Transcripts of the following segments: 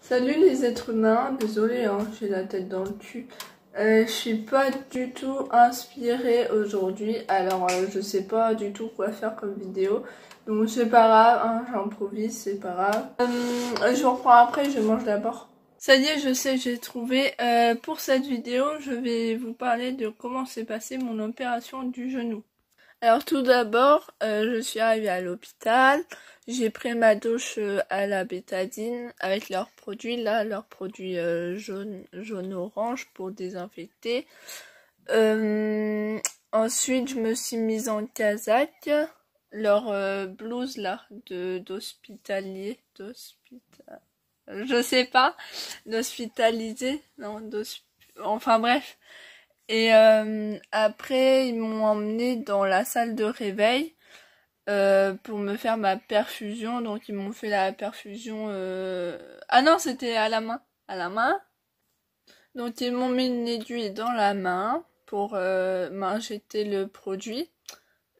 Salut les êtres humains, désolé hein, j'ai la tête dans le cul. Je suis pas du tout inspirée aujourd'hui, alors je sais pas du tout quoi faire comme vidéo. Donc c'est pas grave, hein, j'improvise, c'est pas grave. Je reprends après, je mange d'abord. Ça y est, je sais, j'ai trouvé. Pour cette vidéo, je vais vous parler de comment s'est passée mon opération du genou. Alors tout d'abord, je suis arrivée à l'hôpital, j'ai pris ma douche à la bétadine avec leurs produits, là, leurs produits jaune-orange pour désinfecter. Ensuite, je me suis mise en casaque, leur blouse là, d'hospitalier, je sais pas, d'hospitalisé, non, enfin bref. Et après, ils m'ont emmené dans la salle de réveil pour me faire ma perfusion. Donc, ils m'ont fait la perfusion... Ah non, c'était à la main. À la main. Donc, ils m'ont mis une aiguille dans la main pour m'injecter le produit.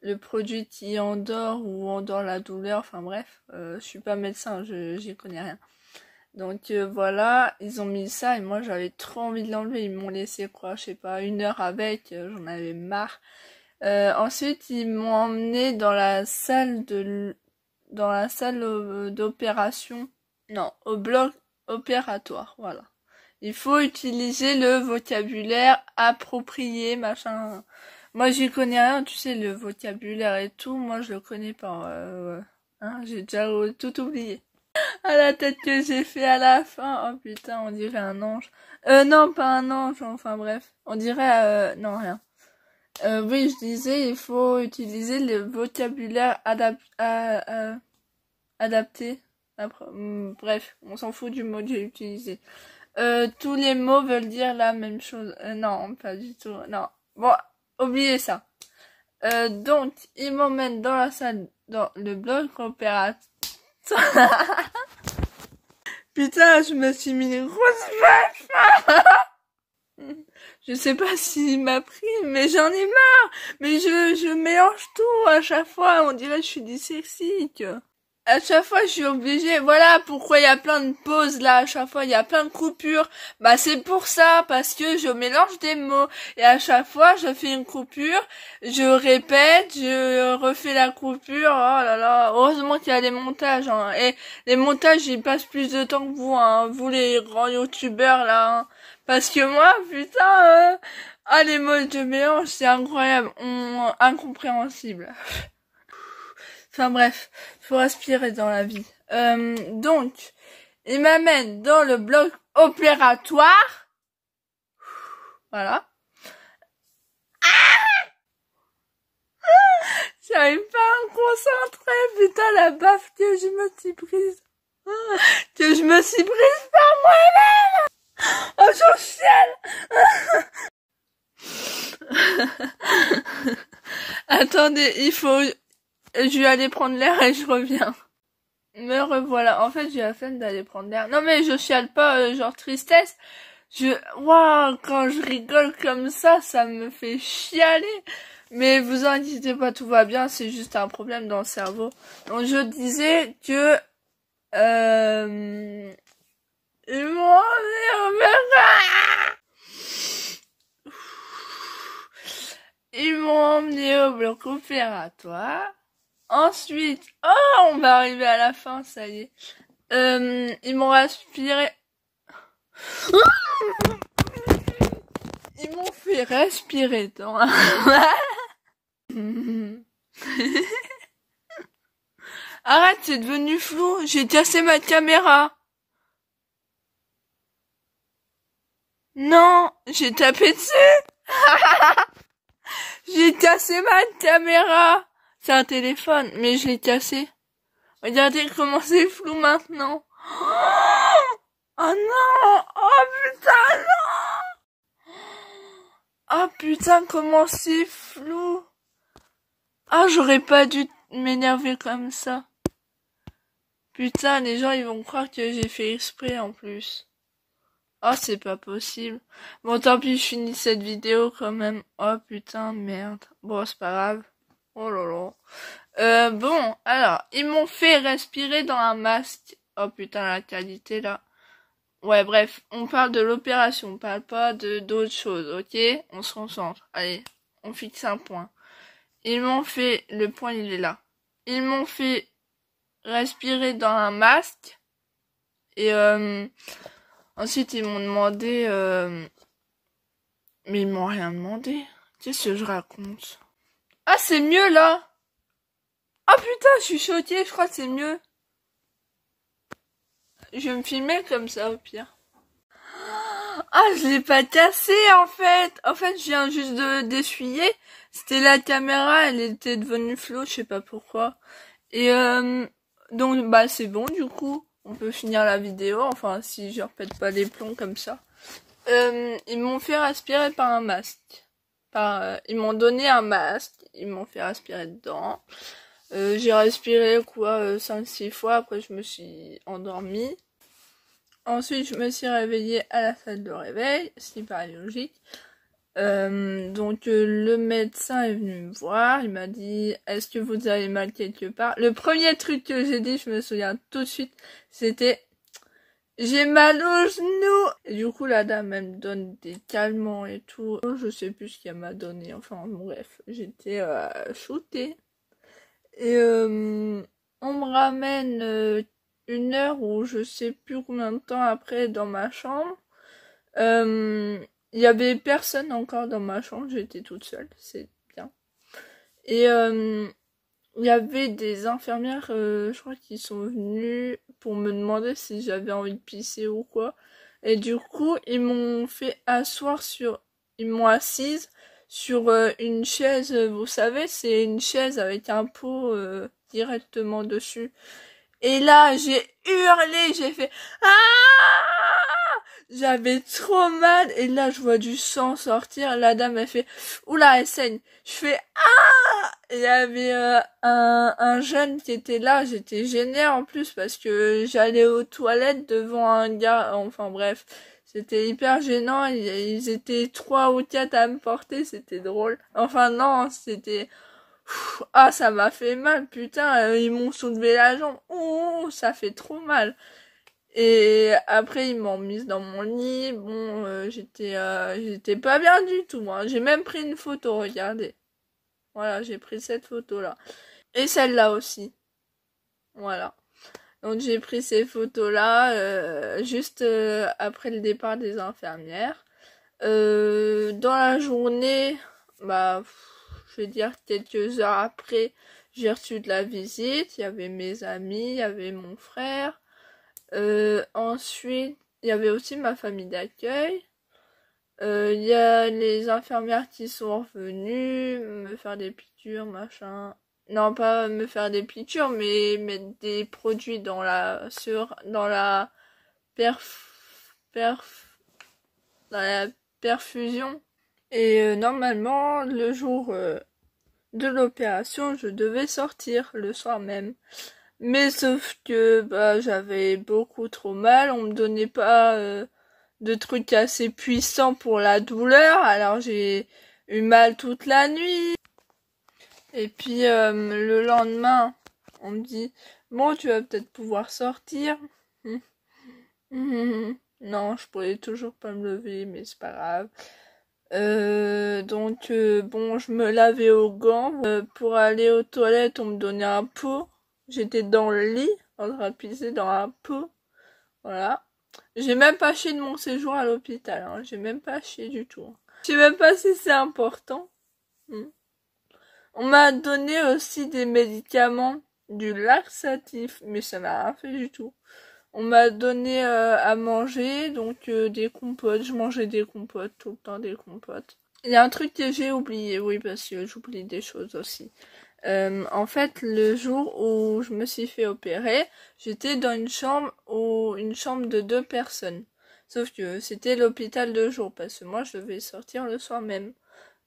Le produit qui endort ou endort la douleur. Enfin bref, je suis pas médecin, j'y connais rien. Donc voilà, ils ont mis ça et moi j'avais trop envie de l'enlever. Ils m'ont laissé quoi, je sais pas, 1 heure avec, j'en avais marre. Ensuite ils m'ont emmené dans la salle d'opération, non, au bloc opératoire, voilà. Il faut utiliser le vocabulaire approprié, machin. Moi j'y connais rien, tu sais, le vocabulaire et tout, moi je le connais pas. Hein, j'ai déjà tout oublié. Ah, la tête que j'ai fait à la fin. Oh putain, on dirait un ange. Non, pas un ange, enfin bref. On dirait... non, rien. Oui, je disais, il faut utiliser le vocabulaire adapté. Bref, on s'en fout du mot que j'ai utilisé. Tous les mots veulent dire la même chose. Non, pas du tout. Non. Bon, oubliez ça. Donc, ils m'emmènent dans la salle, dans le bloc opératoire. Putain, je me suis mis une grosse vache. Je sais pas s'il m'a pris, mais j'en ai marre. Mais je mélange tout à chaque fois. On dirait que je suis dyslexique. À chaque fois, je suis obligée. Voilà pourquoi il y a plein de pauses là. À chaque fois, il y a plein de coupures. Bah, c'est pour ça, parce que je mélange des mots. Et à chaque fois, je fais une coupure. Je répète, je refais la coupure. Oh là là. Heureusement qu'il y a les montages, hein. Et les montages, ils passent plus de temps que vous, hein. Vous, les grands youtubeurs, là, hein. Parce que moi, putain, les mots de mélange, c'est incroyable. Incompréhensible. Enfin bref, faut respirer dans la vie. Donc, il m'amène dans le bloc opératoire. Voilà. J'arrive pas à me concentrer, putain, la baffe que je me suis prise. Que je me suis prise par moi-même. Oh, j'en chiale. Attendez, je vais aller prendre l'air et je reviens. Me revoilà. En fait, j'ai la flemme d'aller prendre l'air. Non mais je chiale pas, genre tristesse. Waouh, quand je rigole comme ça me fait chialer. Mais vous inquiétez pas, tout va bien, c'est juste un problème dans le cerveau. Donc je disais que ils m'ont emmené au bloc opératoire. Ensuite, on va arriver à la fin, ça y est. Ils m'ont respiré. Ils m'ont fait respirer dans Arrête, c'est devenu flou. J'ai cassé ma caméra. Non, j'ai tapé dessus. J'ai cassé ma caméra. C'est un téléphone, mais je l'ai cassé. Regardez comment c'est flou maintenant. Oh non! Oh putain, non! Oh putain, comment c'est flou! Ah, j'aurais pas dû m'énerver comme ça. Putain, les gens ils vont croire que j'ai fait exprès en plus. Oh, c'est pas possible. Bon, tant pis, je finis cette vidéo quand même. Oh putain, merde. Bon, c'est pas grave. Oh là là. Bon, alors, ils m'ont fait respirer dans un masque. Oh putain, la qualité là. Ouais, bref, on parle de l'opération, on parle pas de d'autres choses, ok? On se concentre. Allez, on fixe un point. Ils m'ont fait, le point il est là. Ils m'ont fait respirer dans un masque. Et ensuite ils m'ont demandé, mais ils m'ont rien demandé. Qu'est-ce que je raconte? Ah, c'est mieux là! Ah putain, je suis choquée, je crois que c'est mieux. Je vais me filmer comme ça au pire. Ah, je l'ai pas cassé en fait. En fait, je viens juste d'essuyer. C'était la caméra, elle était devenue floue, je sais pas pourquoi. Et donc bah c'est bon du coup. On peut finir la vidéo, enfin si je repète pas les plombs comme ça. Ils m'ont fait respirer par un masque. Ils m'ont donné un masque, ils m'ont fait respirer dedans. J'ai respiré quoi 5-6 fois, après je me suis endormie. Ensuite, je me suis réveillée à la salle de réveil, ce qui paraît logique. Donc le médecin est venu me voir, il m'a dit est-ce que vous avez mal quelque part? Le premier truc que j'ai dit, je me souviens tout de suite, c'était j'ai mal au genou. Et du coup la dame elle me donne des calmants et tout. Je sais plus ce qu'elle m'a donné, enfin bref, j'étais shootée. Et on me ramène 1 heure ou je sais plus combien de temps après dans ma chambre. Il y avait personne encore dans ma chambre, j'étais toute seule, c'est bien. Et il y avait des infirmières, je crois, qui sont venues pour me demander si j'avais envie de pisser ou quoi. Et du coup, ils m'ont fait asseoir ils m'ont assise sur une chaise, vous savez, c'est une chaise avec un pot directement dessus. Et là, j'ai hurlé, j'ai fait ah! J'avais trop mal et là je vois du sang sortir. La dame elle fait oula, elle saigne. Je fais ah! Il y avait un jeune qui était là, j'étais gênée en plus parce que j'allais aux toilettes devant un gars, enfin bref, c'était hyper gênant. Ils étaient 3 ou 4 à me porter, c'était drôle. Enfin non, c'était ah, ça m'a fait mal, putain, ils m'ont soulevé la jambe. Oh, ça fait trop mal. Et après ils m'ont mise dans mon lit. Bon, j'étais pas bien du tout, moi. J'ai même pris une photo, regardez. Voilà, j'ai pris cette photo là. Et celle-là aussi. Voilà. Donc j'ai pris ces photos là juste après le départ des infirmières. Dans la journée, bah je vais dire quelques heures après, j'ai reçu de la visite. Il y avait mes amis, il y avait mon frère. Ensuite, il y avait aussi ma famille d'accueil. Il y a les infirmières qui sont revenues me faire des piqûres, machin. Non, pas me faire des piqûres, mais mettre des produits dans dans la dans la perfusion. Et normalement, le jour de l'opération, je devais sortir le soir même. Mais sauf que bah j'avais beaucoup trop mal, on me donnait pas de trucs assez puissants pour la douleur, alors j'ai eu mal toute la nuit. Et puis le lendemain, on me dit bon, tu vas peut-être pouvoir sortir. Non, je pourrais toujours pas me lever, mais c'est pas grave. Donc bon, je me lavais aux gants. Pour aller aux toilettes, on me donnait un pot. J'étais dans le lit, en train de pisser dans un pot. Voilà. J'ai même pas chié de mon séjour à l'hôpital, hein. J'ai même pas chié du tout. Je sais même pas si c'est important. On m'a donné aussi des médicaments, du laxatif, mais ça m'a rien fait du tout. On m'a donné à manger, donc des compotes. Je mangeais des compotes, tout le temps des compotes. Il y a un truc que j'ai oublié, oui, parce que j'oublie des choses aussi. En fait, le jour où je me suis fait opérer, j'étais dans une chambre de 2 personnes. Sauf que c'était l'hôpital de jour, parce que moi, je devais sortir le soir même.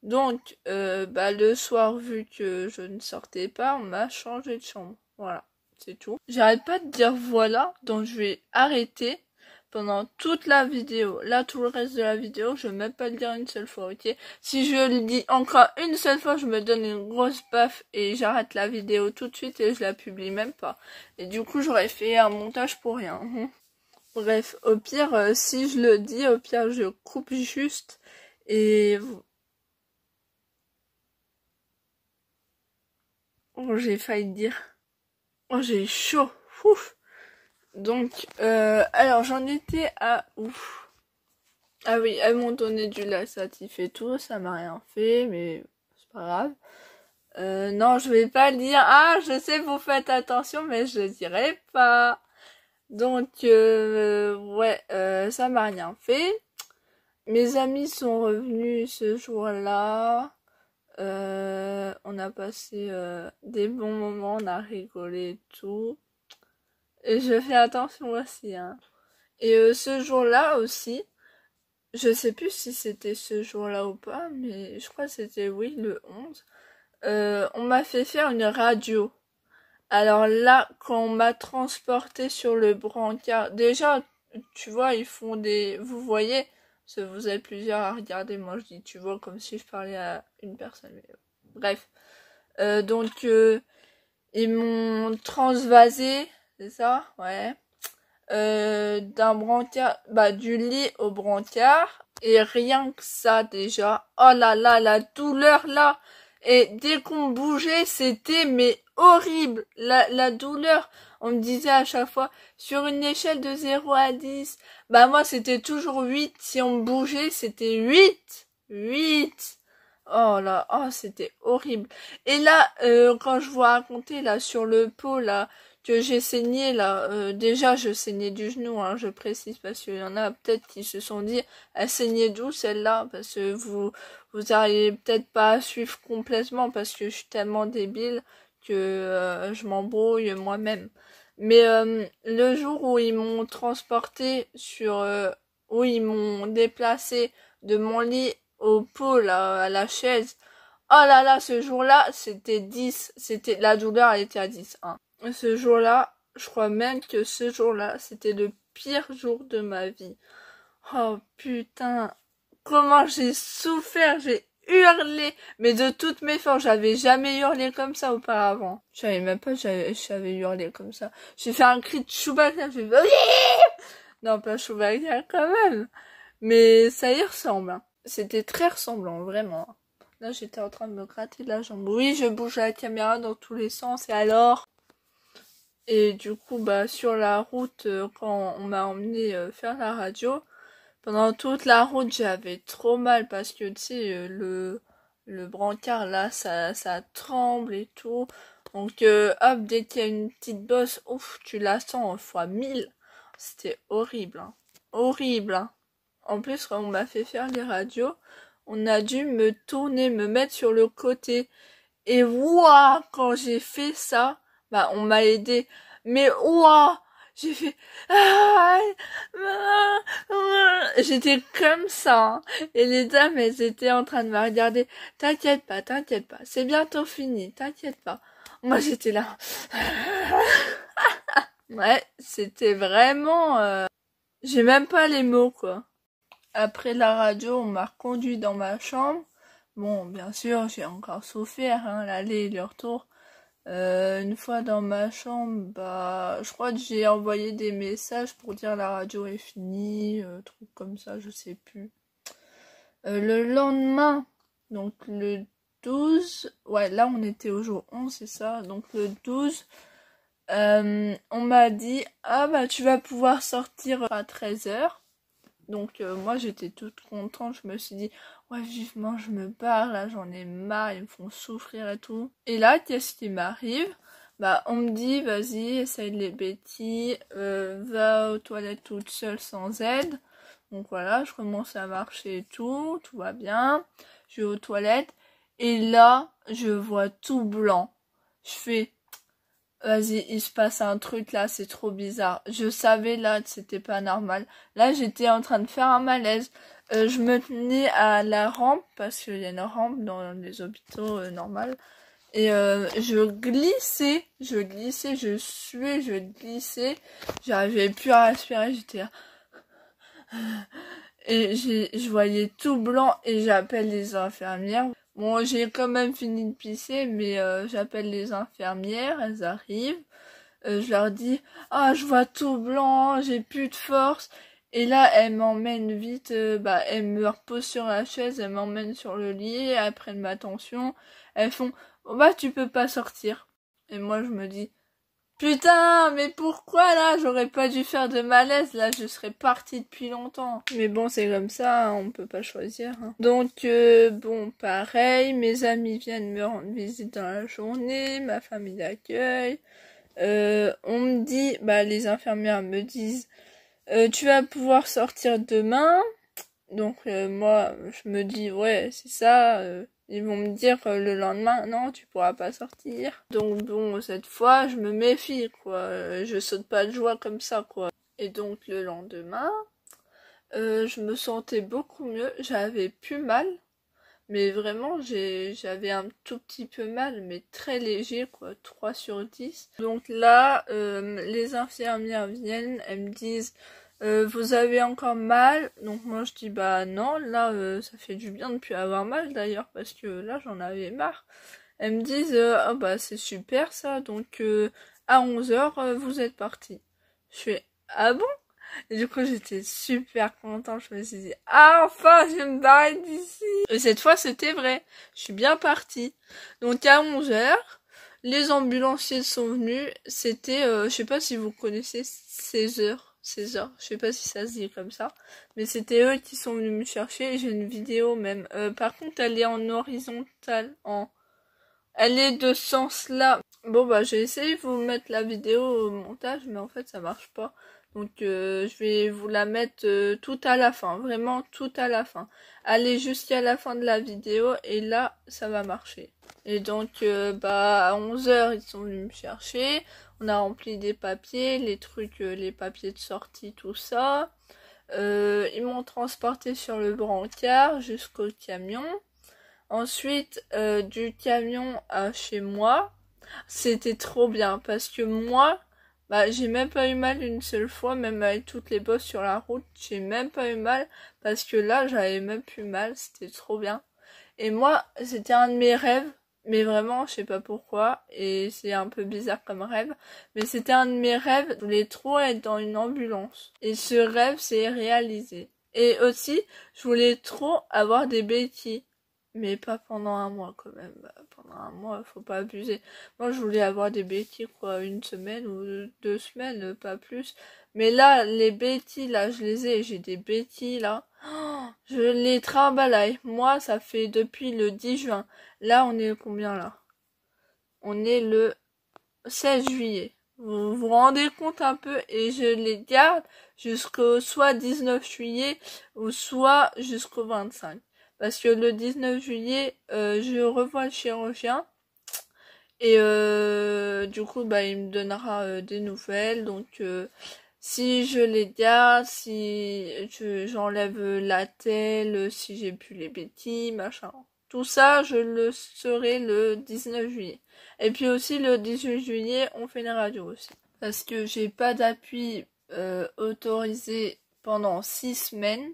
Donc, bah, le soir, vu que je ne sortais pas, on m'a changé de chambre. Voilà, c'est tout. J'arrête pas de dire voilà, donc je vais arrêter pendant toute la vidéo. Là, tout le reste de la vidéo, je vais même pas le dire une seule fois, ok? Si je le dis encore une seule fois, je me donne une grosse baffe et j'arrête la vidéo tout de suite et je la publie même pas. Et du coup, j'aurais fait un montage pour rien. Bref, au pire, si je le dis, au pire, je coupe juste et... Oh, j'ai failli dire. Oh, j'ai chaud. Ouf. Donc, alors, j'en étais à... Ouf. Ah oui, elles m'ont donné du laxatif et tout, ça m'a rien fait, mais c'est pas grave. Non, je vais pas le dire. Ah, je sais, vous faites attention, mais je le dirai pas. Donc, ouais, ça m'a rien fait. Mes amis sont revenus ce jour-là. On a passé des bons moments, on a rigolé et tout. Et je fais attention aussi, hein. Et ce jour-là aussi, je sais plus si c'était ce jour-là ou pas, mais je crois que c'était, oui, le 11. On m'a fait faire une radio. Alors là, quand on m'a transporté sur le brancard, déjà, tu vois, ils font des... Vous voyez, parce que vous avez plusieurs à regarder, moi je dis tu vois comme si je parlais à une personne. Mais... Bref. Donc, ils m'ont transvasé, c'est ça? Ouais. D'un brancard, bah du lit au brancard. Et rien que ça déjà. Oh là là, la douleur là. Et dès qu'on bougeait, c'était mais horrible. La douleur. On me disait à chaque fois, sur une échelle de 0 à 10, bah moi c'était toujours 8. Si on me bougeait, c'était 8. 8. Oh là, oh c'était horrible. Et là, quand je vous racontais là sur le pot là, que j'ai saigné là, déjà je saignais du genou, hein, je précise, parce qu'il y en a peut-être qui se sont dit, elle saignait d'où celle-là, parce que vous arrivez peut-être pas à suivre complètement, parce que je suis tellement débile que je m'embrouille moi-même. Mais le jour où ils m'ont transporté où ils m'ont déplacé de mon lit au pot là, à la chaise, oh là là, ce jour-là, c'était 10, la douleur elle était à 10, hein. Ce jour-là, je crois même que ce jour-là, c'était le pire jour de ma vie. Oh putain, comment j'ai souffert, j'ai hurlé, mais de toutes mes forces, j'avais jamais hurlé comme ça auparavant. Je savais même pas que j'avais hurlé comme ça. J'ai fait un cri de Chewbacca, j'ai fait... Non, pas Chewbacca quand même, mais ça y ressemble, hein. C'était très ressemblant, vraiment. Là, j'étais en train de me gratter la jambe. Oui, je bouge la caméra dans tous les sens, et alors... Et du coup, bah, sur la route, quand on m'a emmené faire la radio, pendant toute la route, j'avais trop mal parce que, tu sais, le brancard, là, ça tremble et tout. Donc, hop, dès qu'il y a une petite bosse, ouf, tu la sens fois 1000. C'était horrible, hein. Horrible, hein. En plus, quand on m'a fait faire les radios, on a dû me tourner, me mettre sur le côté. Et ouah, quand j'ai fait ça, bah on m'a aidé. Mais ouah, j'ai fait... J'étais comme ça, hein. Et les dames, elles étaient en train de me regarder. T'inquiète pas, c'est bientôt fini, t'inquiète pas. Moi j'étais là. Ouais, c'était vraiment... J'ai même pas les mots, quoi. Après la radio, on m'a reconduit dans ma chambre. Bon, bien sûr, j'ai encore souffert, hein, l'aller et le retour. Une fois dans ma chambre, bah, je crois que j'ai envoyé des messages pour dire la radio est finie, truc comme ça, je sais plus. Le lendemain, donc le 12, ouais, là on était au jour 11, c'est ça, donc le 12, on m'a dit, ah bah tu vas pouvoir sortir à 13h. Donc moi j'étais toute contente, je me suis dit ouais vivement je me barre là, j'en ai marre, ils me font souffrir et tout. Et là qu'est-ce qui m'arrive? Bah on me dit vas-y essaye les bêtises, va aux toilettes toute seule sans aide. Donc voilà, je commence à marcher et tout va bien. Je vais aux toilettes et là je vois tout blanc. Je fais vas-y, il se passe un truc là, c'est trop bizarre. Je savais là que c'était pas normal. Là, j'étais en train de faire un malaise. Je me tenais à la rampe, parce qu'il y a une rampe dans les hôpitaux normaux. Et je glissais, je suais, je glissais. J'arrivais plus à respirer, j'étais là. Et je voyais tout blanc et j'appelle les infirmières. Bon, j'ai quand même fini de pisser, mais j'appelle les infirmières, elles arrivent. je leur dis ah je vois tout blanc, j'ai plus de force. Et là elles m'emmènent vite, elles me reposent sur la chaise, elles m'emmènent sur le lit, elles prennent ma tension, elles font oh, bah tu peux pas sortir. Et moi je me dis putain, mais pourquoi là? J'aurais pas dû faire de malaise, là je serais partie depuis longtemps. Mais bon, c'est comme ça, hein, on peut pas choisir. Hein. Donc bon, pareil, mes amis viennent me rendre visite dans la journée, ma famille d'accueil. On me dit, les infirmières me disent, tu vas pouvoir sortir demain. Donc moi, je me dis, ouais, c'est ça. Ils vont me dire le lendemain, non, tu pourras pas sortir. Donc bon, cette fois, je me méfie, quoi. Je saute pas de joie comme ça, quoi. Et donc le lendemain, je me sentais beaucoup mieux. J'avais plus mal. Mais vraiment, j'avais un tout petit peu mal, mais très léger, quoi. 3/10. Donc là, les infirmières viennent, elles me disent... vous avez encore mal? Donc moi je dis non, là ça fait du bien de plus avoir mal d'ailleurs parce que là j'en avais marre. Elles me disent c'est super ça, donc à 11h vous êtes partis. Je fais ah bon? Et du coup j'étais super contente, je me suis dit ah enfin je vais me barrer d'ici. Et cette fois c'était vrai, je suis bien partie. Donc à 11h, les ambulanciers sont venus, c'était, je sais pas si vous connaissez 16h, je sais pas si ça se dit comme ça, mais c'était eux qui sont venus me chercher, j'ai une vidéo même, par contre elle est en horizontal, elle est de ce sens-là. Bon j'ai essayé de vous mettre la vidéo au montage, mais en fait ça marche pas. Donc je vais vous la mettre tout à la fin, vraiment tout à la fin. Allez jusqu'à la fin de la vidéo et là ça va marcher. Et donc à 11h ils sont venus me chercher, on a rempli des papiers, les trucs, les papiers de sortie, tout ça. Ils m'ont transporté sur le brancard jusqu'au camion. Ensuite du camion à chez moi, c'était trop bien parce que moi, j'ai même pas eu mal une seule fois, même avec toutes les bosses sur la route, j'ai même pas eu mal, parce que là, j'avais même plus mal, c'était trop bien. Et moi, c'était un de mes rêves, mais vraiment, je sais pas pourquoi, et c'est un peu bizarre comme rêve, mais c'était un de mes rêves, je voulais trop être dans une ambulance. Et ce rêve s'est réalisé. Et aussi, je voulais trop avoir des béquilles. Mais pas pendant un mois quand même. Pendant un mois, faut pas abuser. Moi, je voulais avoir des béquilles, quoi, 1 semaine ou 2 semaines, pas plus. Mais là, les béquilles, là, je les ai. J'ai des béquilles, là. Oh, je les trimballe. Moi, ça fait depuis le 10 juin. Là, on est combien, là? On est le 16 juillet. Vous vous rendez compte un peu? Et je les garde jusqu'au soit 19 juillet ou soit jusqu'au 25. Parce que le 19 juillet, je revois le chirurgien. Et du coup, il me donnera des nouvelles. Donc, si je les garde, si j'enlève la telle, si j'ai plus les béquilles, machin. Tout ça, je le saurai le 19 juillet. Et puis aussi, le 18 juillet, on fait les radios aussi. Parce que j'ai pas d'appui autorisé pendant 6 semaines.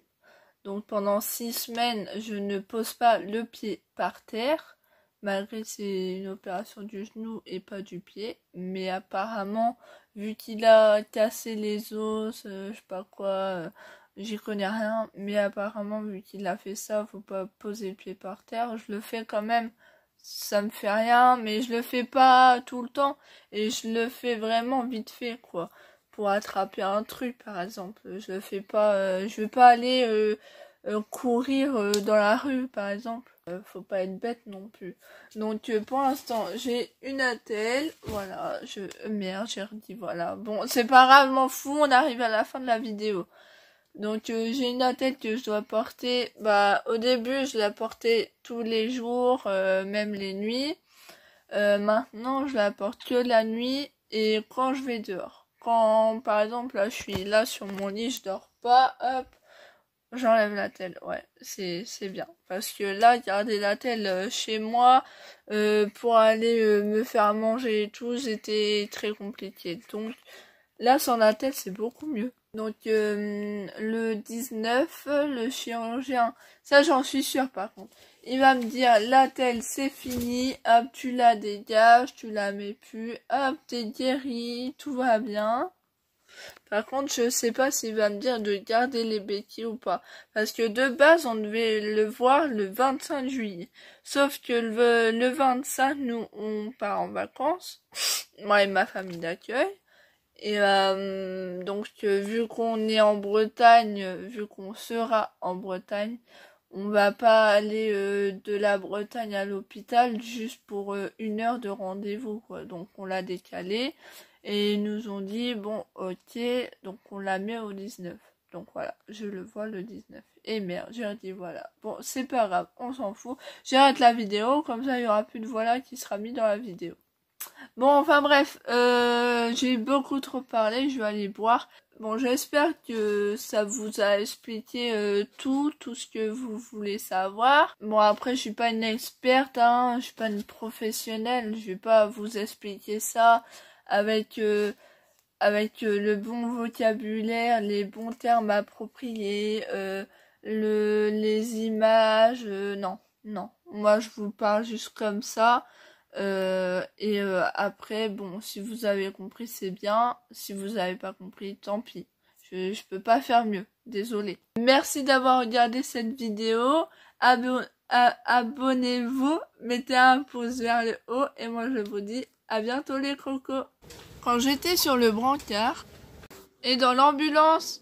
Donc pendant 6 semaines, je ne pose pas le pied par terre, malgré que c'est une opération du genou et pas du pied. Mais apparemment, vu qu'il a cassé les os, je sais pas quoi, j'y connais rien. Mais apparemment, vu qu'il a fait ça, faut pas poser le pied par terre. Je le fais quand même, ça me fait rien, mais je le fais pas tout le temps. Et je le fais vraiment vite fait, quoi. Pour attraper un truc par exemple, je le fais pas, je vais pas aller courir dans la rue par exemple, faut pas être bête non plus. Donc pour l'instant j'ai une attelle, voilà, merde j'ai redit voilà, bon c'est pas grave, m'en fous, on arrive à la fin de la vidéo. Donc j'ai une attelle que je dois porter, au début je la portais tous les jours, même les nuits. Maintenant je la porte que la nuit et quand je vais dehors. Quand, par exemple, là, je suis là sur mon lit, je dors pas, hop, j'enlève la telle. Ouais, c'est bien. Parce que là, garder la telle chez moi, pour aller me faire manger et tout, c'était très compliqué. Donc, là, sans la telle, c'est beaucoup mieux. Donc le 19, le chirurgien, ça j'en suis sûre par contre, il va me dire la telle c'est fini, hop tu la dégages, tu la mets plus, hop t'es guéri, tout va bien. Par contre je sais pas s'il va me dire de garder les béquilles ou pas, parce que de base on devait le voir le 25 juillet, sauf que le 25 nous on part en vacances, moi et ma famille d'accueil. Et donc vu qu'on est en Bretagne, vu qu'on sera en Bretagne, on va pas aller de la Bretagne à l'hôpital juste pour 1 heure de rendez-vous quoi. Donc on l'a décalé et ils nous ont dit bon ok, donc on la met au 19. Donc voilà, je le vois le 19. Et merde, j'ai dit voilà. Bon, c'est pas grave, on s'en fout. J'arrête la vidéo, comme ça il y aura plus de voilà qui sera mis dans la vidéo. Bon, enfin bref, j'ai beaucoup trop parlé, je vais aller boire. Bon, j'espère que ça vous a expliqué tout ce que vous voulez savoir. Bon, après, je suis pas une experte, hein, je suis pas une professionnelle, je vais pas vous expliquer ça avec le bon vocabulaire, les bons termes appropriés, les images, non, non. Moi, je vous parle juste comme ça. Après, bon, si vous avez compris, c'est bien. Si vous avez pas compris, tant pis. Je peux pas faire mieux. Désolée. Merci d'avoir regardé cette vidéo. Abonnez-vous, mettez un pouce vers le haut et moi je vous dis à bientôt les crocos. Quand j'étais sur le brancard et dans l'ambulance,